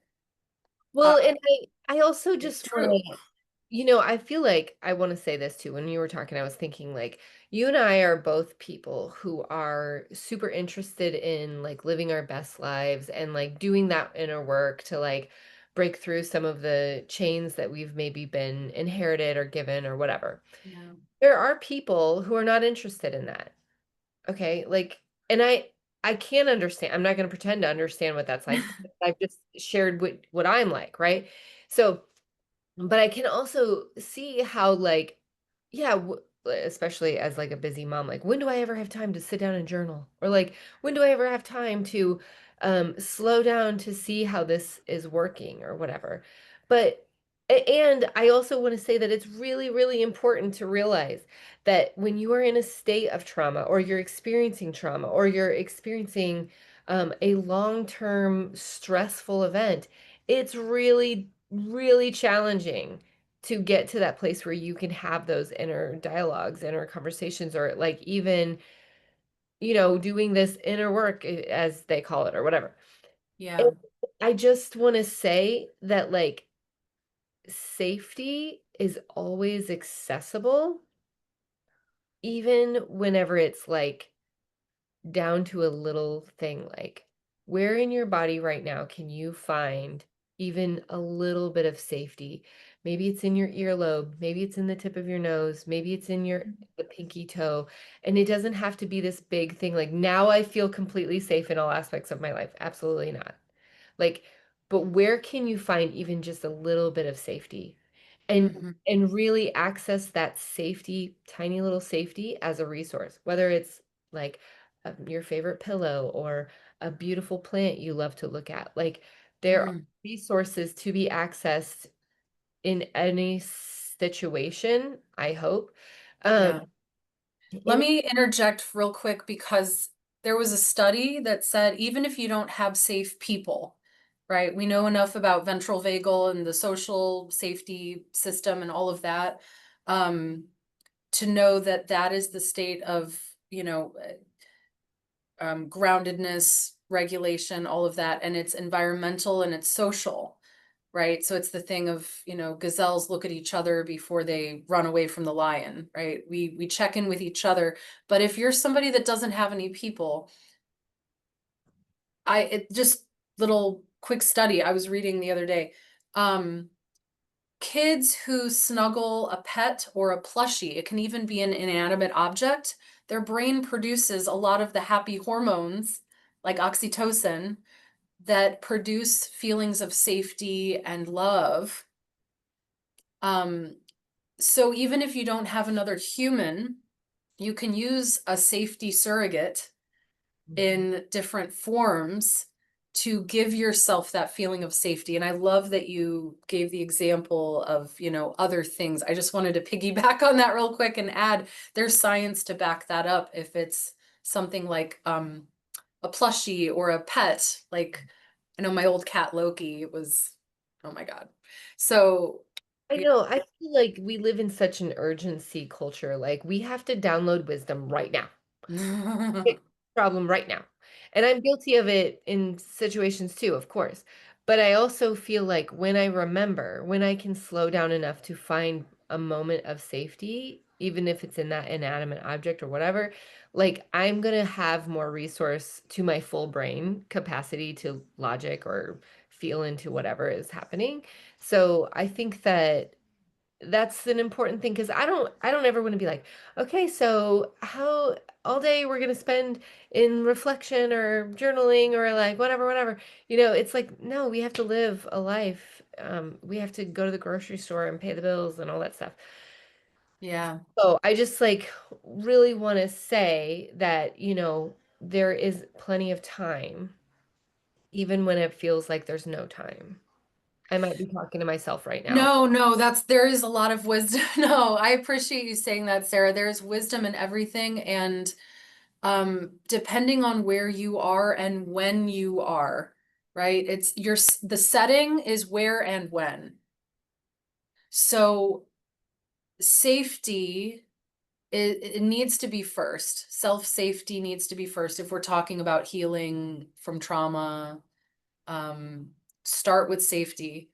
uh, Well, and I also it's just want true. to, I feel like I want to say this too. When you were talking, I was thinking like you and I are both people who are super interested in like living our best lives and like doing that inner work to like break through some of the chains that we've maybe been inherited or given or whatever. Yeah. There are people who are not interested in that. Okay? Like, and I can't understand. I'm not going to pretend to understand what that's like. I've just shared what I'm like, right? So but I can also see how like yeah, especially as like a busy mom, like when do I ever have time to sit down and journal? Or like when do I ever have time to slow down to see how this is working or whatever. But and I also want to say that it's really really important to realize that when you are in a state of trauma or you're experiencing trauma or you're experiencing a long-term stressful event, it's really, really challenging to get to that place where you can have those inner dialogues, inner conversations, or like even, doing this inner work, as they call it, or whatever. And Yeah. I just want to say that, like, safety is always accessible, even whenever it's like down to a little thing like where in your body right now can you find even a little bit of safety? Maybe it's in your earlobe, maybe it's in the tip of your nose, maybe it's in your the pinky toe. And it doesn't have to be this big thing like now I feel completely safe in all aspects of my life. Absolutely not. Like, but where can you find even just a little bit of safety? And Hmm. and really access that safety, tiny little safety as a resource, whether it's like your favorite pillow or a beautiful plant you love to look at. Like there are Hmm. resources to be accessed in any situation, I hope. Um, Yeah. Let and me interject real quick because there was a study that said even if you don't have safe people, right? We know enough about ventral vagal and the social safety system and all of that, um, to know that that is the state of, groundedness, regulation, all of that, and it's environmental and it's social, right? So it's the thing of, gazelles look at each other before they run away from the lion, right? We check in with each other. But if you're somebody that doesn't have any people, it just little quick study I was reading the other day. Um, Kids who snuggle a pet or a plushie, it can even be an inanimate object, their brain produces a lot of the happy hormones like oxytocin that produce feelings of safety and love. Um, so even if you don't have another human, you can use a safety surrogate Mhm. in different forms to give yourself that feeling of safety. And I love that you gave the example of, other things. I just wanted to piggyback on that real quick and add there's science to back that up if it's something like a plushie or a pet. Like I know my old cat Loki was, oh my God. So I yeah. know, I feel like we live in such an urgency culture. Like we have to download wisdom right now. Fix the problem right now. And I'm guilty of it in situations too, of course. But I also feel like when I remember, when I can slow down enough to find a moment of safety, even if it's in that inanimate object or whatever, like I'm gonna have more resource to my full brain capacity to logic or feel into whatever is happening. So I think that that's an important thing because I don't ever want to be like, okay, so how all day we're gonna spend in reflection or journaling or like whatever, whatever. It's like, no, we have to live a life. We have to go to the grocery store and pay the bills and all that stuff. Yeah. So I just like really want to say that, there is plenty of time, even when it feels like there's no time. I might be talking to myself right now. No, no, there is a lot of wisdom. No, I appreciate you saying that, Sarah. There's wisdom in everything, and depending on where you are and when you are, right? The setting is where and when. So safety, it needs to be first. Self-safety needs to be first if we're talking about healing from trauma. Um, start with safety.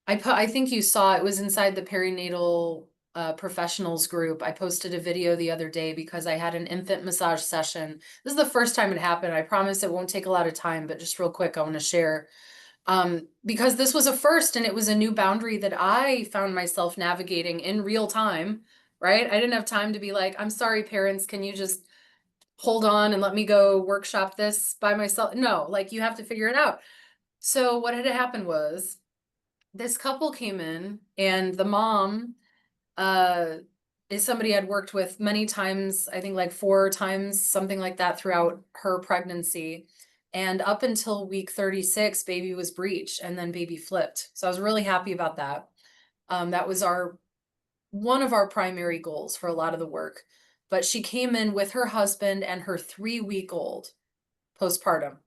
I think you saw it was inside the perinatal professionals group. I posted a video the other day because I had an infant massage session. This is the first time it happened. I promise it won't take a lot of time, but just real quick, I want to share. Because this was a first and it was a new boundary that I found myself navigating in real time, right? I didn't have time to be like, I'm sorry, parents, can you just hold on and let me go workshop this by myself? No, like you have to figure it out. So what had happened was this couple came in and the mom uh is somebody I'd worked with many times, I think like 4 times, something like that throughout her pregnancy. And up until week 36, baby was breech and then baby flipped. So I was really happy about that. That was our one of our primary goals for a lot of the work. But she came in with her husband and her 3-week-old postpartum.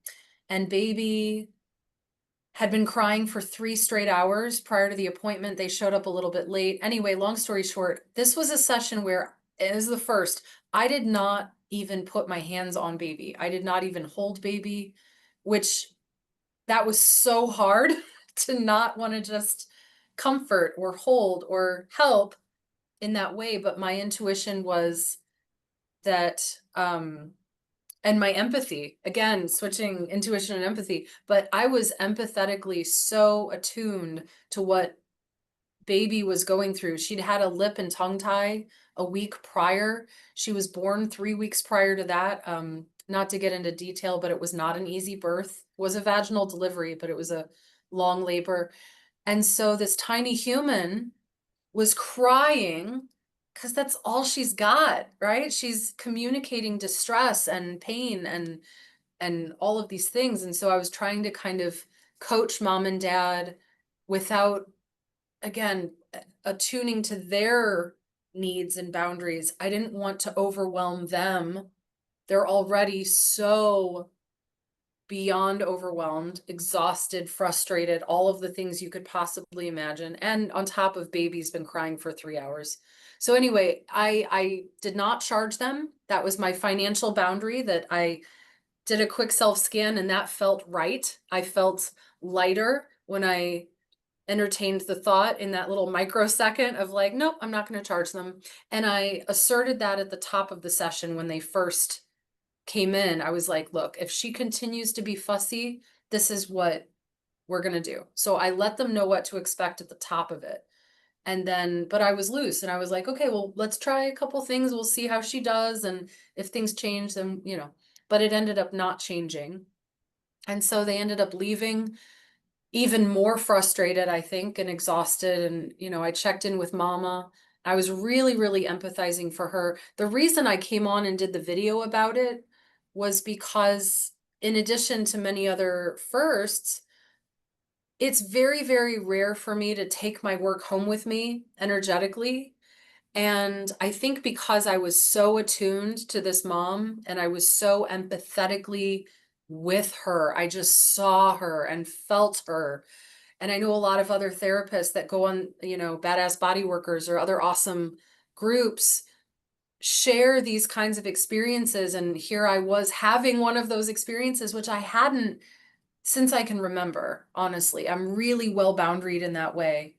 And baby had been crying for 3 straight hours prior to the appointment. They showed up a little bit late. Anyway, long story short, this was a session where, as the first, I did not even put my hands on baby. I did not even hold baby, which that was so hard to not want to just comfort or hold or help in that way. But my intuition was that and my empathy, again, switching intuition and empathy, but I was empathetically so attuned to what baby was going through. She'd had a lip and tongue tie a week prior. She was born 3 weeks prior to that. Not to get into detail, but it was not an easy birth. It was a vaginal delivery, but it was a long labor. And so this tiny human was crying because that's all she's got, right? She's communicating distress and pain and all of these things. And so I was trying to kind of coach mom and dad without, again, attuning to their needs and boundaries. I didn't want to overwhelm them. They're already so beyond overwhelmed, exhausted, frustrated, all of the things you could possibly imagine. And on top of baby's been crying for 3 hours. So anyway, I did not charge them. That was my financial boundary that I did a quick self-scan and that felt right. I felt lighter when I entertained the thought in that little microsecond of like, nope, I'm not going to charge them. And I asserted that at the top of the session when they first came in. I was like, look, if she continues to be fussy, this is what we're going to do. So I let them know what to expect at the top of it. And then, but I was loose and I was like, okay, well, let's try a couple things. We'll see how she does. And if things change, then, but it ended up not changing. And so they ended up leaving even more frustrated, I think, and exhausted. And, I checked in with mama. I was really, really empathizing for her. The reason I came on and did the video about it was because, in addition to many other firsts, it's very, very rare for me to take my work home with me energetically. And I think because I was so attuned to this mom and I was so empathetically with her, I just saw her and felt her. And I know a lot of other therapists that go on, Badass Body Workers or other awesome groups share these kinds of experiences. And here I was having one of those experiences, which I hadn't since I can remember, honestly. I'm really well boundaried in that way.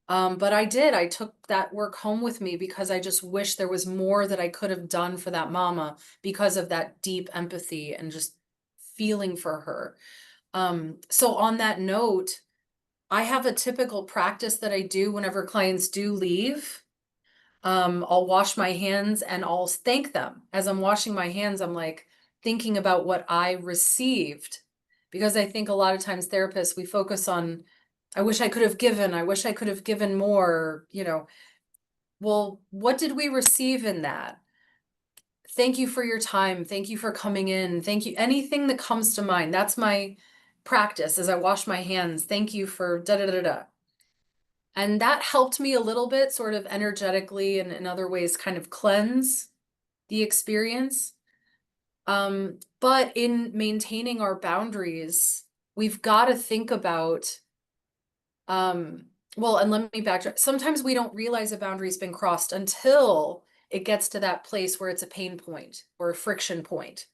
But I took that work home with me because I just wish there was more that I could have done for that mama because of that deep empathy and just feeling for her. So on that note, I have a typical practice that I do whenever clients do leave. I'll wash my hands and I'll thank them. As I'm washing my hands, I'm like thinking about what I received. Because I think a lot of times therapists, we focus on, I wish I wish I could have given more, Well, what did we receive in that? thank you for your time. Thank you for coming in. Thank you. Anything that comes to mind. That's my practice as I wash my hands. Thank you for da da da da. And that helped me a little bit, sort of energetically and in other ways, kind of cleanse the experience. But in maintaining our boundaries, we've got to think about, well, and let me backtrack. Sometimes we don't realize a boundary's been crossed until it gets to that place where it's a pain point or a friction point.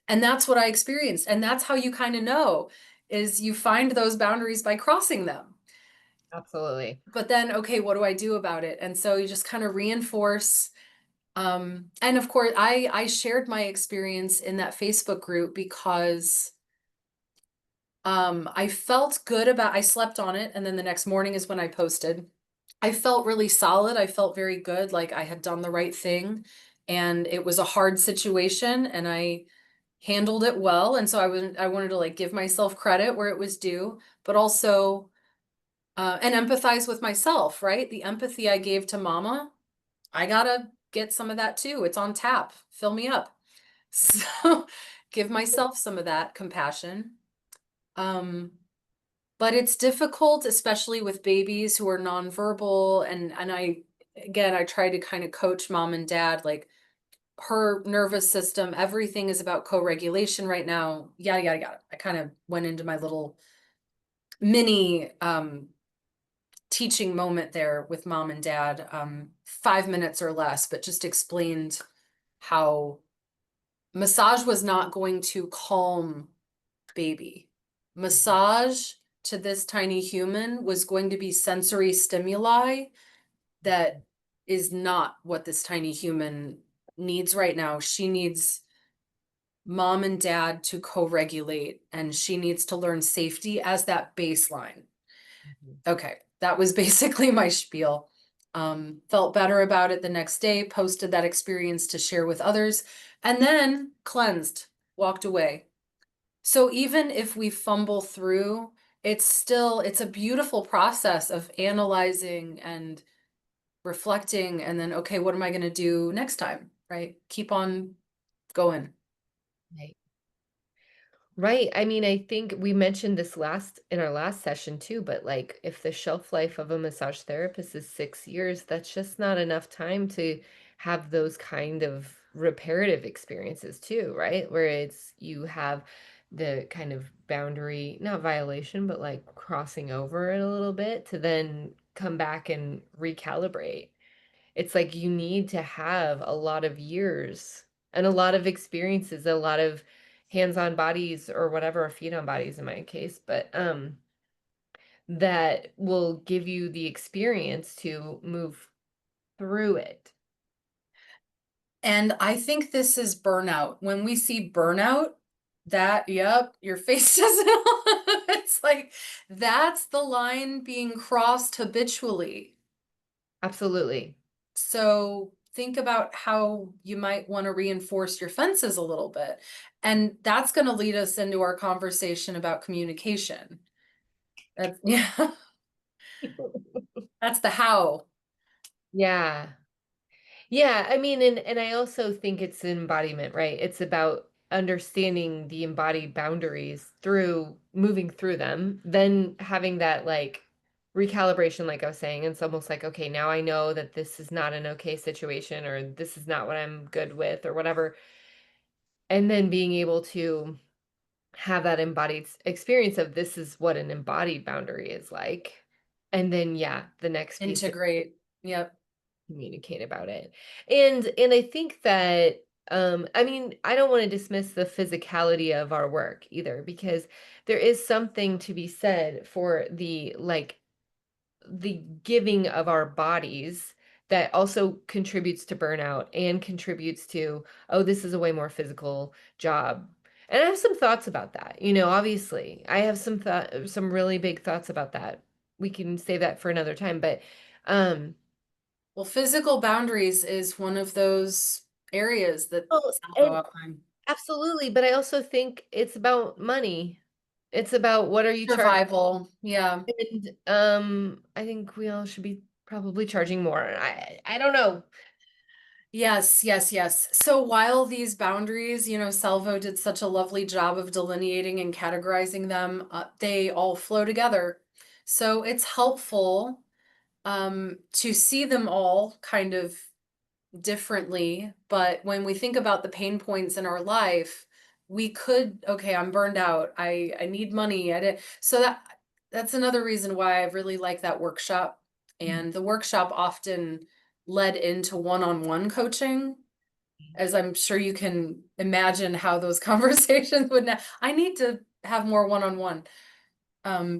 And that's what I experienced. And that's how you kind of know is you find those boundaries by crossing them. Absolutely. But then, okay, what do I do about it? And so you just kind of reinforce. And of course, I shared my experience in that Facebook group because I felt good about I slept on it, and then the next morning is when I posted. I felt really solid. I felt very good, like I had done the right thing, and it was a hard situation, and I handled it well. And so I wanted to like give myself credit where it was due, but also and empathize with myself, right? The empathy I gave to mama, I gotta get some of that too. It's on tap. Fill me up. So give myself some of that compassion. Um, but it's difficult, especially with babies who are nonverbal. And I, again, I try to kind of coach mom and dad, like her nervous system, everything is about co-regulation right now, yada, yada, yada. I kind of went into my little mini teaching moment there with mom and dad, 5 minutes or less, but just explained how massage was not going to calm baby. Massage to this tiny human was going to be sensory stimuli that is not what this tiny human needs right now. She needs mom and dad to co-regulate, and she needs to learn safety as that baseline. Mhm. Okay, that was basically my spiel. Felt better about it the next day, posted that experience to share with others, and then cleansed, walked away. So even if we fumble through, it's a beautiful process of analyzing and reflecting, and then, okay, what am I going to do next time? Right? Keep on going. Right. Right. I mean, I think we mentioned this last in our last session too, but like if the shelf life of a massage therapist is 6 years, that's just not enough time to have those kind of reparative experiences too, right? Where it's you have the kind of boundary, not violation, but like crossing over it a little bit to then come back and recalibrate. It's like you need to have a lot of years and a lot of experiences, a lot of hands-on bodies or whatever, or feet-on bodies in my case, but that will give you the experience to move through it. And I think this is burnout. When we see burnout, that, yep, your face doesn't. It's like that's the line being crossed habitually. Absolutely. So think about how you might want to reinforce your fences a little bit. And that's going to lead us into our conversation about communication. That's, yeah, that's the how. Yeah. Yeah, I mean, and I also think it's embodiment, right? It's about understanding the embodied boundaries through moving through them, then having that like recalibration, like I was saying. It's almost like, okay, now I know that this is not an okay situation, or this is not what I'm good with, or whatever. And then being able to have that embodied experience of this is what an embodied boundary is like. And then, yeah, the next piece Integrate. Yep. communicate about it. And I think that I mean, I don't want to dismiss the physicality of our work either, because there is something to be said for the like the giving of our bodies that also contributes to burnout and contributes to, oh, this is a way more physical job. And I have some thoughts about that. Obviously, I have some really big thoughts about that. We can save that for another time, but um Well, physical boundaries is one of those areas that well, salvo and outline. absolutely, but I also think it's about money. It's about what are you charging? Survival. Yeah. And I think we all should be probably charging more. I don't know. Yes, yes, yes. So while these boundaries, Salvo did such a lovely job of delineating and categorizing them, they all flow together. So it's helpful to see them all kind of differently. But when we think about the pain points in our life, we could, okay, I'm burned out. I need money. I did so that's another reason why I really like that workshop. Mhm. And the workshop often led into one-on-one coaching, as I'm sure you can imagine how those conversations would I need to have more one-on-one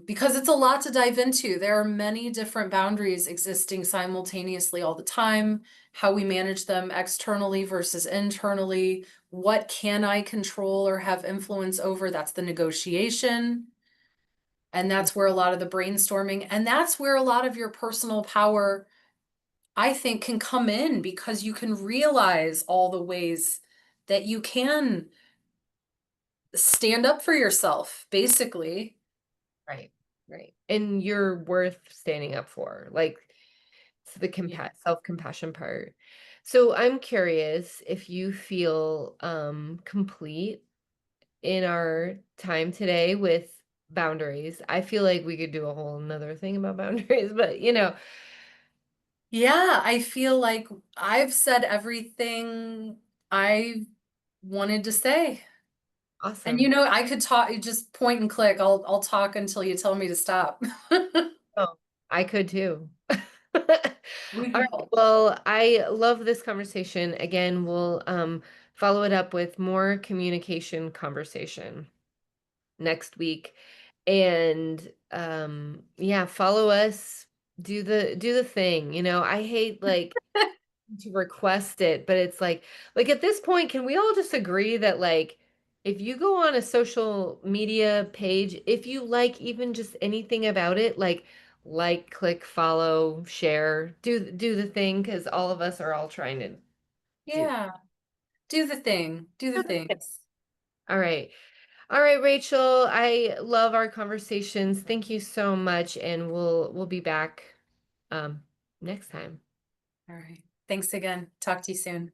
because it's a lot to dive into. There are many different boundaries existing simultaneously all the time, how we manage them externally versus internally. What can I control or have influence over? That's the negotiation. And that's where a lot of the brainstorming, and that's where a lot of your personal power, I think, can come in because you can realize all the ways that you can stand up for yourself, basically. Right, right. And you're worth standing up for, like, it's the Yeah. self-compassion part. So I'm curious if you feel complete in our time today with boundaries. I feel like we could do a whole another thing about boundaries, but Yeah, I feel like I've said everything I wanted to say. And awesome. I could talk, you just point and click. I'll talk until you tell me to stop. Oh, I could too. We All right. will. Well, I love this conversation. Again, we'll follow it up with more communication conversation next week. And yeah, follow us, do the thing. I hate like to request it, but it's like at this point, can we all just agree that like if you go on a social media page, if you like even just anything about it, like, click, follow, share, do the thing, because all of us are all trying to do. Yeah, do the thing. Do the things. All right. All right, Rachel, I love our conversations. Thank you so much, and we'll be back um next time. All right. Thanks again. Talk to you soon.